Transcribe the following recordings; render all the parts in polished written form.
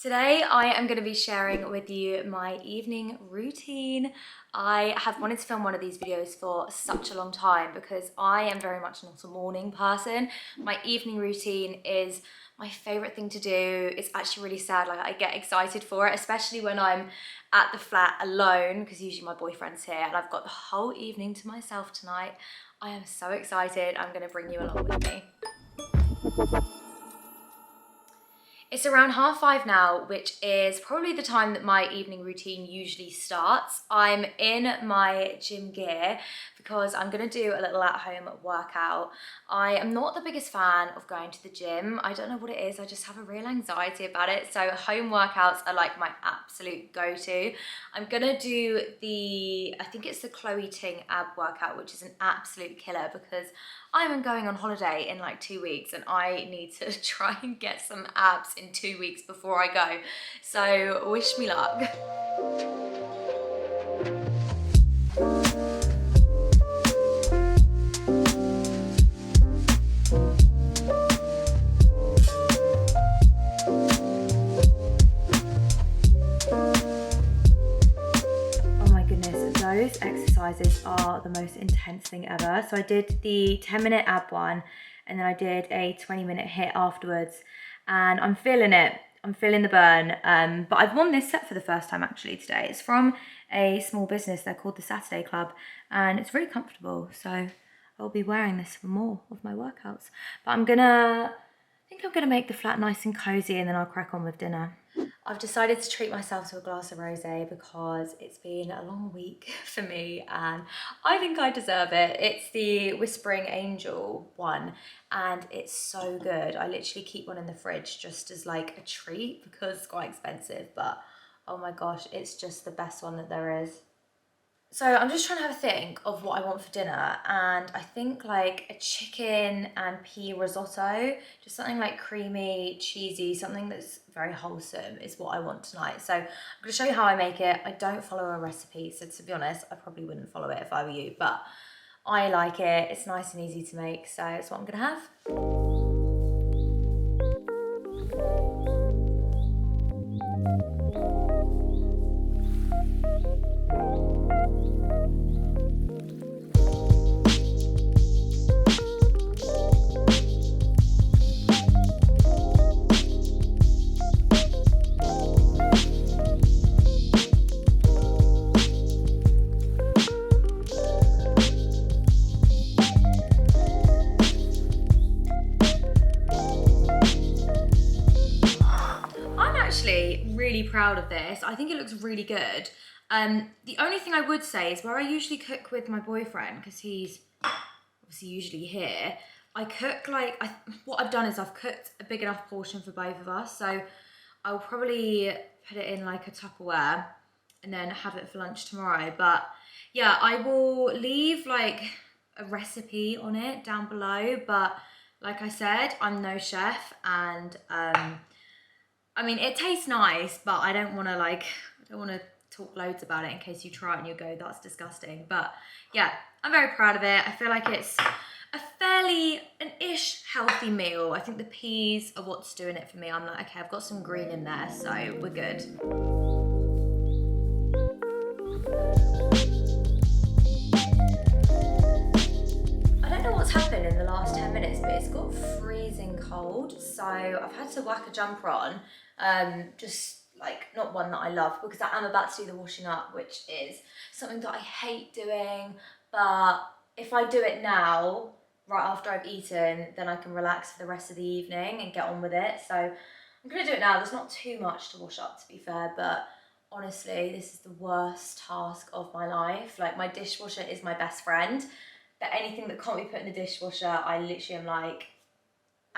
Today I am going to be sharing with you my evening routine. I have wanted to film one of these videos for such a long time because I am very much not a morning person. My evening routine is my favorite thing to do. It's actually really sad, like I get excited for it, especially when I'm at the flat alone because usually my boyfriend's here and I've got the whole evening to myself tonight. I am so excited. I'm going to bring you along with me. It's around 5:30 now, which is probably the time that my evening routine usually starts. I'm in my gym gear because I'm gonna do a little at-home workout. I am not the biggest fan of going to the gym. I don't know what it is, I just have a real anxiety about it. So home workouts are like my absolute go-to. I'm gonna do I think it's the Chloe Ting ab workout, which is an absolute killer because I'm going on holiday in like 2 weeks and I need to try and get some abs in 2 weeks before I go. So wish me luck. Those exercises are the most intense thing ever. So I did the 10-minute ab one and then I did a 20-minute hit afterwards and I'm feeling it. I'm feeling the burn. But I've worn this set for the first time actually today. It's from a small business. They're called the Saturday Club and it's really comfortable. So I'll be wearing this for more of my workouts. But I think I'm gonna make the flat nice and cozy and then I'll crack on with dinner. I've decided to treat myself to a glass of rosé because it's been a long week for me and I think I deserve it. It's the Whispering Angel one and it's so good. I literally keep one in the fridge just as like a treat because it's quite expensive, but oh my gosh, it's just the best one that there is. So I'm just trying to have a think of what I want for dinner and I think like a chicken and pea risotto, just something like creamy, cheesy, something that's very wholesome is what I want tonight. So I'm going to show you how I make it. I don't follow a recipe, so to be honest, I probably wouldn't follow it if I were you, but I like it. It's nice and easy to make, so it's what I'm going to have. Really proud of this. I think it looks really good. The only thing I would say is where I usually cook with my boyfriend, because he's obviously usually here, I cook like, what I've done is I've cooked a big enough portion for both of us. So I'll probably put it in like a Tupperware and then have it for lunch tomorrow. But yeah, I will leave like a recipe on it down below. But like I said, I'm no chef and I mean, it tastes nice, but I don't want to talk loads about it in case you try it and you go, that's disgusting. But yeah, I'm very proud of it. I feel like it's an ish healthy meal. I think the peas are what's doing it for me. I'm like, okay, I've got some green in there, so we're good. I don't know what's happened in the last 10 minutes, but it's got freezing cold. So I've had to whack a jumper on. Just like not one that I love because I am about to do the washing up, which is something that I hate doing, but if I do it now right after I've eaten, then I can relax for the rest of the evening and get on with it. So I'm gonna do it now. There's not too much to wash up, to be fair, but honestly this is the worst task of my life. Like, my dishwasher is my best friend, but anything that can't be put in the dishwasher I literally am like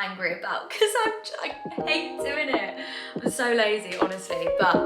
angry about because I hate doing it. I'm so lazy, honestly. But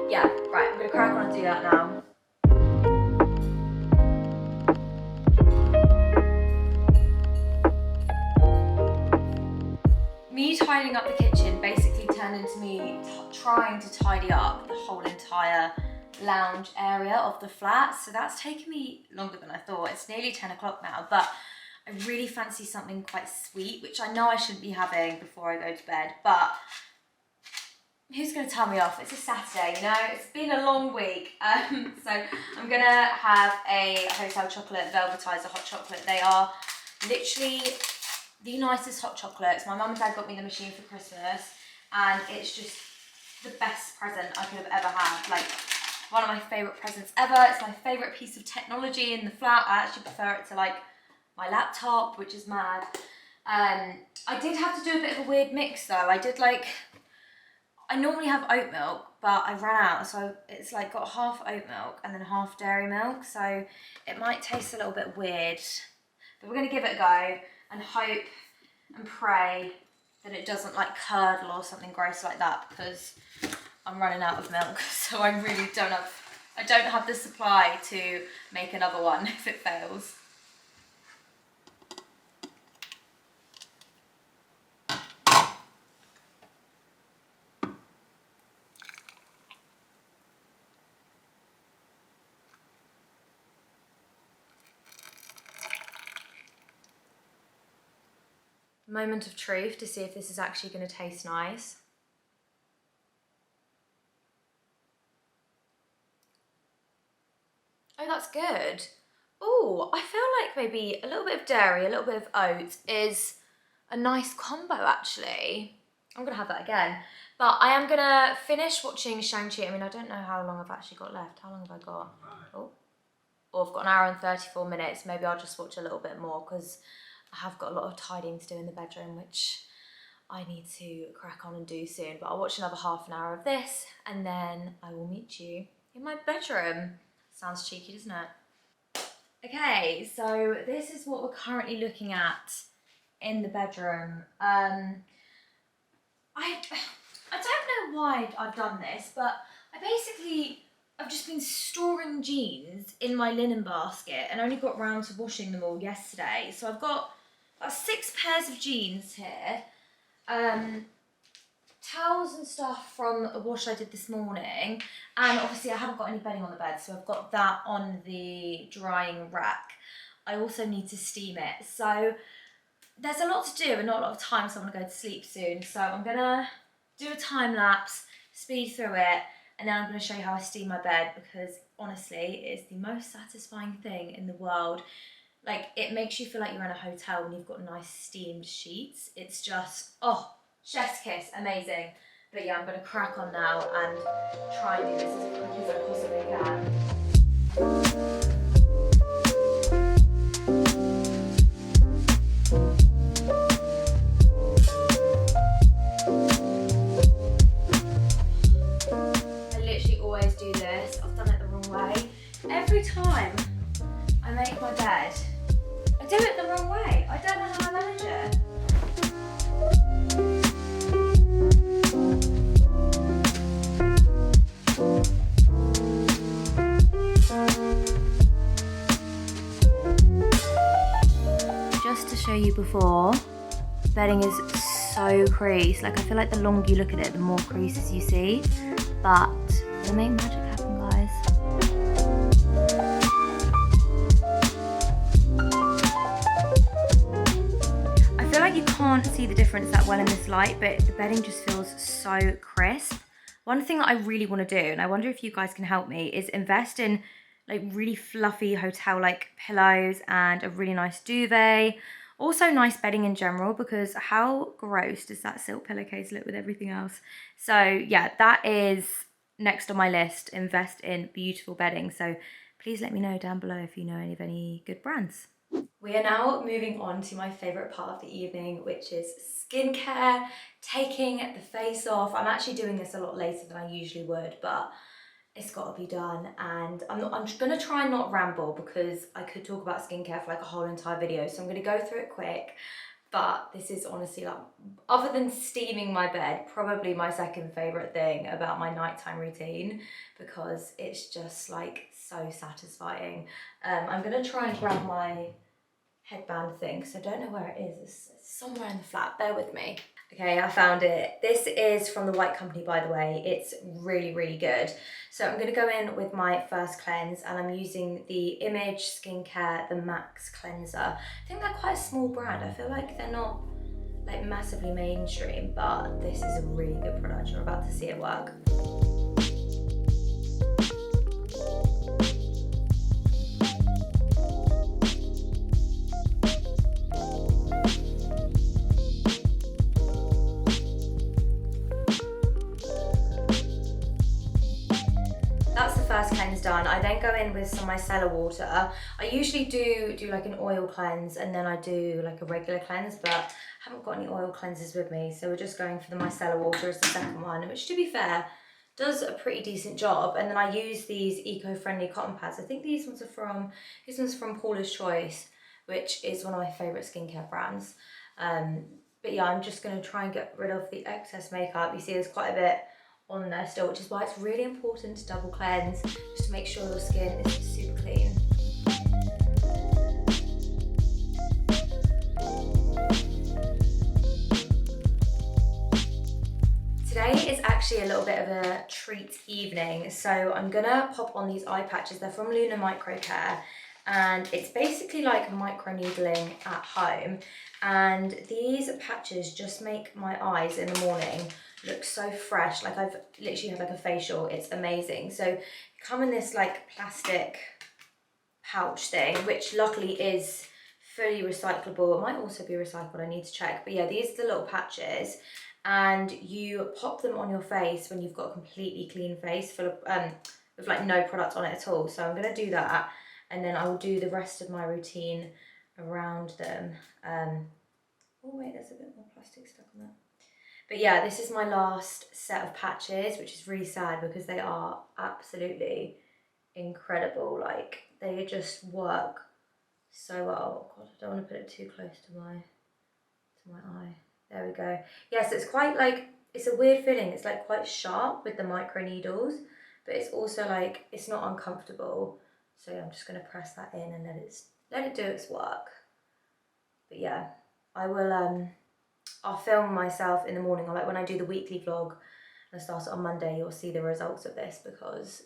yeah, right, I'm gonna crack on and do that now. Me tidying up the kitchen basically turned into me trying to tidy up the whole entire lounge area of the flat. So that's taken me longer than I thought. It's nearly 10 o'clock now, but I really fancy something quite sweet, which I know I shouldn't be having before I go to bed, but who's going to tell me off? It's a Saturday, you know, it's been a long week. So I'm going to have a hotel chocolate, velvetizer hot chocolate. They are literally the nicest hot chocolates. My mum and dad got me the machine for Christmas, and it's just the best present I could have ever had. Like, one of my favourite presents ever. It's my favourite piece of technology in the flat. I actually prefer it to like my laptop, which is mad. I did have to do a bit of a weird mix though. I normally have oat milk, but I ran out, so it's like got half oat milk and then half dairy milk, so it might taste a little bit weird, but we're gonna give it a go and hope and pray that it doesn't like curdle or something gross like that, because I'm running out of milk, so I really I don't have the supply to make another one if it fails. Moment of truth to see if this is actually going to taste nice. Oh, that's good. Oh, I feel like maybe a little bit of dairy, a little bit of oats is a nice combo actually. I'm gonna have that again. But I am gonna finish watching Shang-Chi. I mean, I don't know how long I've actually got left. How long have I got? Oh, I've got an hour and 34 minutes. Maybe I'll just watch a little bit more because I have got a lot of tidying to do in the bedroom, which I need to crack on and do soon. But I'll watch another half an hour of this and then I will meet you in my bedroom. Sounds cheeky, doesn't it? Okay, so this is what we're currently looking at in the bedroom. I don't know why I've done this, but I've just been storing jeans in my linen basket and only got round to washing them all yesterday. So I've got about 6 pairs of jeans here. Towels and stuff from a wash I did this morning, and obviously I haven't got any bedding on the bed, so I've got that on the drying rack. I also need to steam it, so there's a lot to do and not a lot of time, so I'm gonna go to sleep soon. So I'm gonna do a time lapse, speed through it, and then I'm gonna show you how I steam my bed, because honestly it is the most satisfying thing in the world. Like, it makes you feel like you're in a hotel when you've got nice steamed sheets. It's just, oh, chef's kiss, amazing. But yeah, I'm gonna crack on now and try and do this as quick as I possibly can. I literally always do this. I've done it the wrong way. Every time I make my bed, I do it the wrong way. I don't know how I manage it. Just to show you before, bedding is so creased. Like, I feel like the longer you look at it, the more creases you see. But they make magic happen, guys. I feel like you can't see the difference that well in this light, but the bedding just feels so crisp. One thing that I really want to do, and I wonder if you guys can help me, is invest in like really fluffy hotel-like pillows and a really nice duvet. Also nice bedding in general, because how gross does that silk pillowcase look with everything else? So yeah, that is next on my list, invest in beautiful bedding. So please let me know down below if you know any good brands. We are now moving on to my favourite part of the evening, which is skincare, taking the face off. I'm actually doing this a lot later than I usually would, but it's got to be done. And I'm going to try and not ramble, because I could talk about skincare for like a whole entire video. So I'm going to go through it quick. But this is honestly, like, other than steaming my bed, probably my second favourite thing about my nighttime routine, because it's just like so satisfying. I'm going to try and grab my headband thing, because I don't know where it is. It's somewhere in the flat, bear with me. Okay, I found it. This is from the White Company, by the way. It's really, really good. So I'm gonna go in with my first cleanse, and I'm using the Image Skincare, the Max Cleanser. I think they're quite a small brand. I feel like they're not like massively mainstream, but this is a really good product. You're about to see it work. That's the first cleanse done. I then go in with some micellar water. I usually do like an oil cleanse and then I do like a regular cleanse, but I haven't got any oil cleansers with me, so we're just going for the micellar water as the second one, which, to be fair, does a pretty decent job. And then I use these eco-friendly cotton pads. I think these one's from Paula's Choice, which is one of my favourite skincare brands. But yeah, I'm just going to try and get rid of the excess makeup. You see there's quite a bit on there still, which is why it's really important to double cleanse, just to make sure your skin is super clean. Today is actually a little bit of a treat evening, so I'm gonna pop on these eye patches. They're from Luna Microcare, and it's basically like micro needling at home, and these patches just make my eyes in the morning look so fresh, like I've literally had like a facial. It's amazing. So come in this like plastic pouch thing, which luckily is fully recyclable. It might also be recycled, I need to check, but yeah, these are the little patches, and you pop them on your face when you've got a completely clean face full of with like no product on it at all. So I'm gonna do that, and then I will do the rest of my routine around them. Oh wait, there's a bit more plastic stuck on that. But yeah, this is my last set of patches, which is really sad because they are absolutely incredible. Like, they just work so well. Oh God, I don't want to put it too close to my eye. There we go. Yeah, so it's quite like, it's a weird feeling. It's like quite sharp with the micro needles, but it's also like, it's not uncomfortable. So yeah, I'm just gonna press that in and let it do its work. But yeah, I'll film myself in the morning, or like when I do the weekly vlog and I start it on Monday, you'll see the results of this, because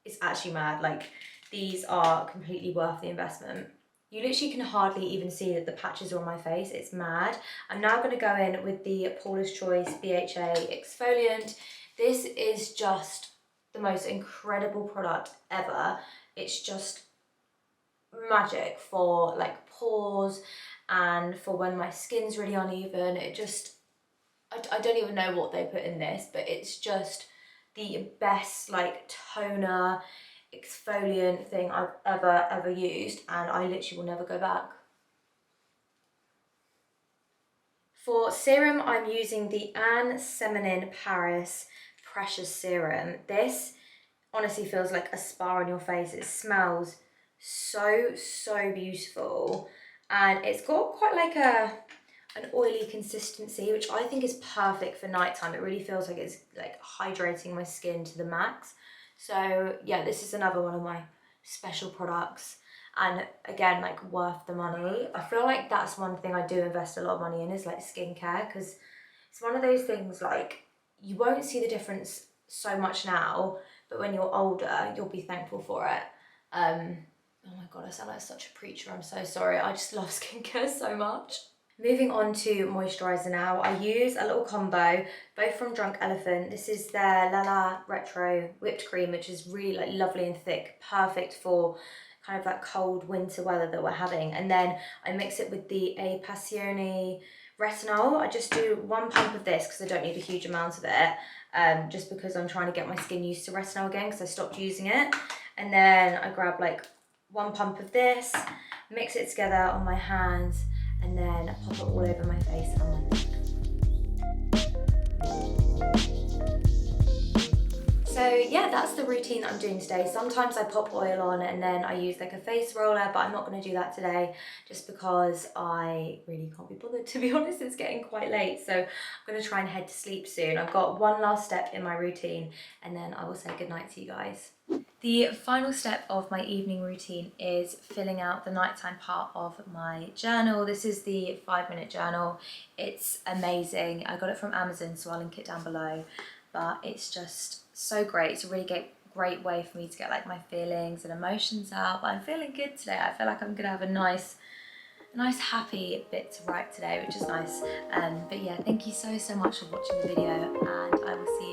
it's actually mad. Like, these are completely worth the investment. You literally can hardly even see that the patches are on my face. It's mad. I'm now going to go in with the Paula's Choice BHA exfoliant. This is just the most incredible product ever. It's just magic for like pores and for when my skin's really uneven. It just, I don't even know what they put in this, but it's just the best like toner exfoliant thing I've ever used, and I literally will never go back. For serum, I'm using the Anne Seminin Paris Precious Serum. This honestly feels like a spa on your face. It smells so beautiful, and it's got quite like an oily consistency, which I think is perfect for nighttime. It really feels like it's like hydrating my skin to the max. So yeah, this is another one of my special products, and again, like, worth the money. I feel like that's one thing I do invest a lot of money in, is like skincare, because it's one of those things, like, you won't see the difference so much now, but when you're older, you'll be thankful for it. Oh my God, I sound like such a preacher. I'm so sorry. I just love skincare so much. Moving on to moisturiser now. I use a little combo, both from Drunk Elephant. This is their Lala Retro Whipped Cream, which is really like lovely and thick, perfect for kind of that cold winter weather that we're having. And then I mix it with the A Passione Retinol. I just do 1 pump of this because I don't need a huge amount of it, just because I'm trying to get my skin used to retinol again, because I stopped using it. And then I grab like 1 pump of this, mix it together on my hands, and then pop it all over my face and my neck. So yeah, that's the routine that I'm doing today. Sometimes I pop oil on and then I use like a face roller, but I'm not going to do that today just because I really can't be bothered, to be honest. It's getting quite late, so I'm going to try and head to sleep soon. I've got one last step in my routine and then I will say goodnight to you guys. The final step of my evening routine is filling out the nighttime part of my journal. This is the 5-minute journal. It's amazing. I got it from Amazon, so I'll link it down below. But it's just so great. It's a really great way for me to get like my feelings and emotions out. But I'm feeling good today. I feel like I'm gonna have a nice nice happy bit to write today, which is nice. But yeah, thank you so much for watching the video, and I will see